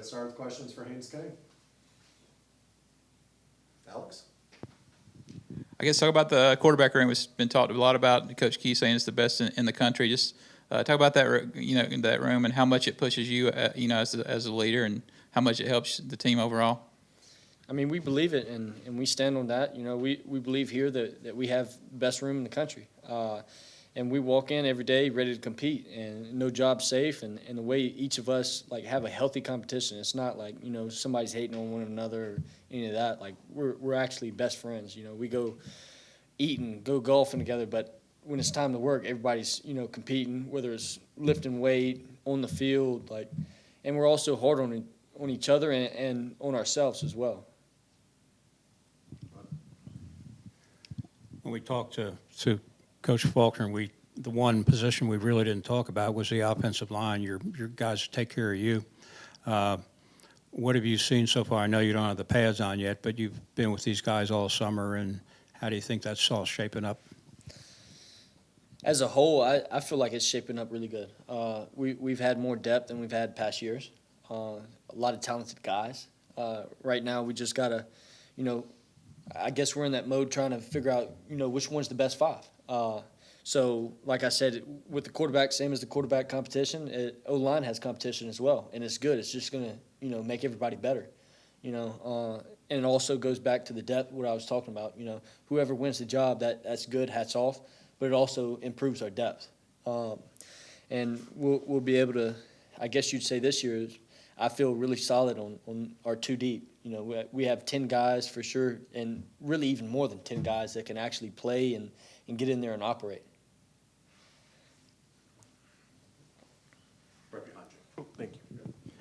get started with questions for Haynes King. Alex? I guess talk about the quarterback room. It's been talked a lot about. Coach Key saying it's the best in the country. Just talk about that, in that room and how much it pushes you, as a leader, and how much it helps the team overall. I mean, we believe it, and we stand on that. We believe here that we have the best room in the country. And we walk in every day ready to compete, and no job's safe. And the way each of us, have a healthy competition. It's not like, somebody's hating on one another or any of that. Like, we're actually best friends. We go eating, go golfing together, but when it's time to work, everybody's, competing, whether it's lifting weight, on the field, and we're also hard on each other and on ourselves as well. When we talked to Coach Faulkner, the one position we really didn't talk about was the offensive line. Your guys take care of you. What have you seen so far? I know you don't have the pads on yet, but you've been with these guys all summer, and how do you think that's all shaping up? As a whole, I feel like it's shaping up really good. We've had more depth than we've had past years. A lot of talented guys. Right now, we just got to, I guess we're in that mode trying to figure out, which one's the best five. So, like I said, with the quarterback, same as the quarterback competition, O-line has competition as well, and it's good. It's just going to, make everybody better, and it also goes back to the depth, what I was talking about. Whoever wins the job, that's good, hats off, but it also improves our depth. And we'll be able to, I guess you'd say this year, I feel really solid on our two deep. We have 10 guys for sure, and really even more than 10 guys that can actually play and get in there and operate. Right behind you. Oh, thank you.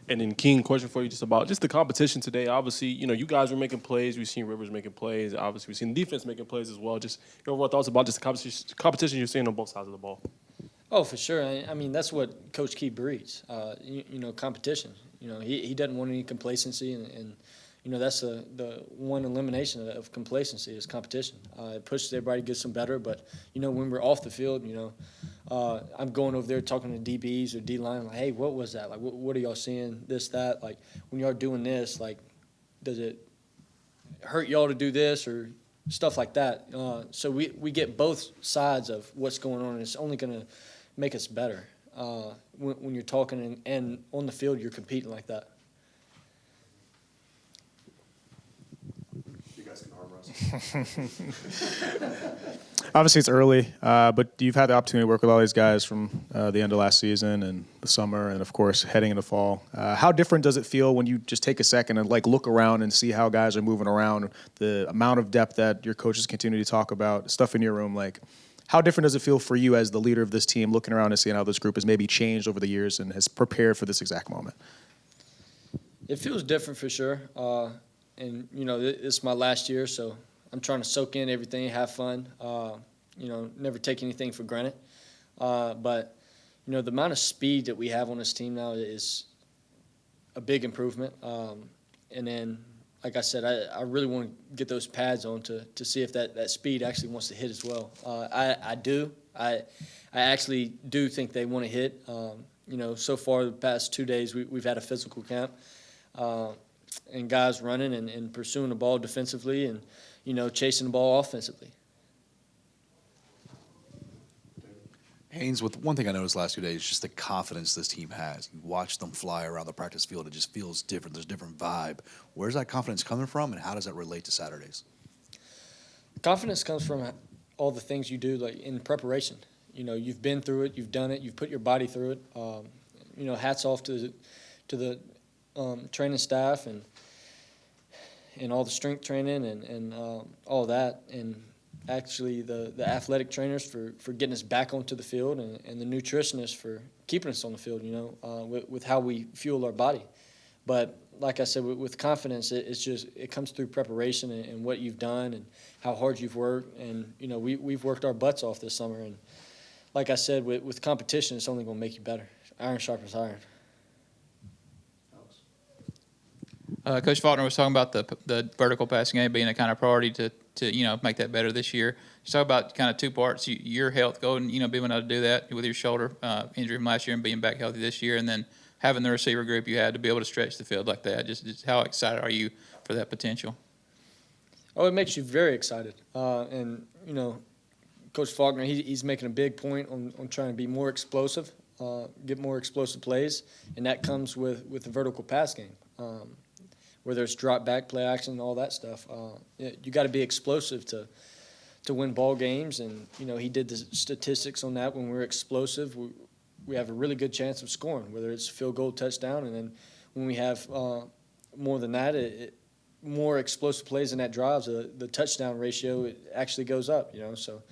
And then, King, question for you just about the competition today. Obviously, you guys were making plays. We've seen Rivers making plays. Obviously, we've seen the defense making plays as well. Just your overall thoughts about just the competition you're seeing on both sides of the ball. Oh, for sure. I mean, that's what Coach Key breeds, competition. He doesn't want any complacency, and that's the one elimination of complacency is competition. It pushes everybody to get some better, but, when we're off the field, I'm going over there talking to DBs or D-line, like, hey, what was that? Like, what are y'all seeing, this, that? Like, when y'all doing this, does it hurt y'all to do this or stuff like that? So we get both sides of what's going on, and it's only going to make us better when you're talking and on the field you're competing like that. You guys can arm wrestle. Obviously, it's early, but you've had the opportunity to work with all these guys from the end of last season and the summer, and of course heading into fall. How different does it feel when you just take a second and look around and see how guys are moving around, the amount of depth that your coaches continue to talk about, stuff in your room? How different does it feel for you as the leader of this team, looking around and seeing how this group has maybe changed over the years and has prepared for this exact moment? It feels different for sure, and it's my last year, so I'm trying to soak in everything, have fun, never take anything for granted. But the amount of speed that we have on this team now is a big improvement. And then, like I said, I really want to get those pads on to see if that speed actually wants to hit as well. I do. I actually do think they want to hit. So far the past 2 days we've had a physical camp, and guys running and pursuing the ball defensively and, chasing the ball offensively. Haynes, with one thing I noticed last 2 days, just the confidence this team has. You watch them fly around the practice field, it just feels different. There's a different vibe. Where's that confidence coming from, and how does that relate to Saturdays? Confidence comes from all the things you do, in preparation. You've been through it, you've done it, you've put your body through it. Hats off to the training staff and all the strength training and all that, and actually the athletic trainers for getting us back onto the field, and the nutritionists for keeping us on the field, with how we fuel our body. But like I said, with confidence, it comes through preparation and what you've done and how hard you've worked. And, we've worked our butts off this summer. And like I said, with competition, it's only going to make you better. Iron sharpens iron. Coach Faulkner was talking about the vertical passing game being a kind of priority to make that better this year. Just talk about kind of two parts: your health, being able to do that with your shoulder injury from last year and being back healthy this year, and then having the receiver group you had to be able to stretch the field like that? Just how excited are you for that potential? Oh, it makes you very excited. And, you know, Coach Faulkner, he's making a big point on trying to be more explosive, get more explosive plays, and that comes with the vertical pass game, whether it's drop back, play action, all that stuff. You got to be explosive to win ball games, and, you know, he did the statistics on that. When we're explosive, we have a really good chance of scoring, whether it's field goal, touchdown, and then when we have more than that, more explosive plays in that drives, the touchdown ratio it actually goes up. You know, so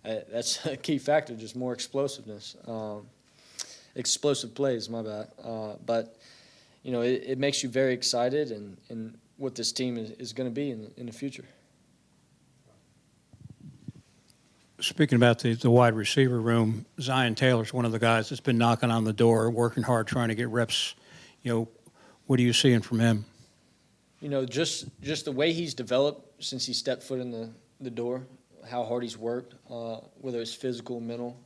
that's a key factor, just more explosiveness, explosive plays. My bad, but you know, it makes you very excited and what this team is going to be in the future. Speaking about the wide receiver room, Zion Taylor's one of the guys that's been knocking on the door, working hard, trying to get reps. You know, what are you seeing from him? You know, just the way he's developed since he stepped foot in the door, how hard he's worked, whether it's physical, mental,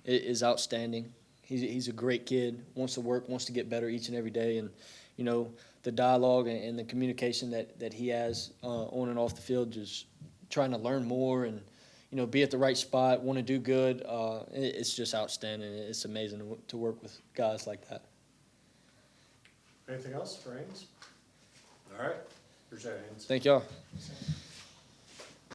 is outstanding. He's a great kid, wants to work, wants to get better each and every day. And, you know, the dialogue and the communication that he has on and off the field, just trying to learn more and, you know, be at the right spot, want to do good. It's just outstanding. It's amazing to work with guys like that. Anything else for Haynes? All right. Appreciate it, Haynes. Thank y'all.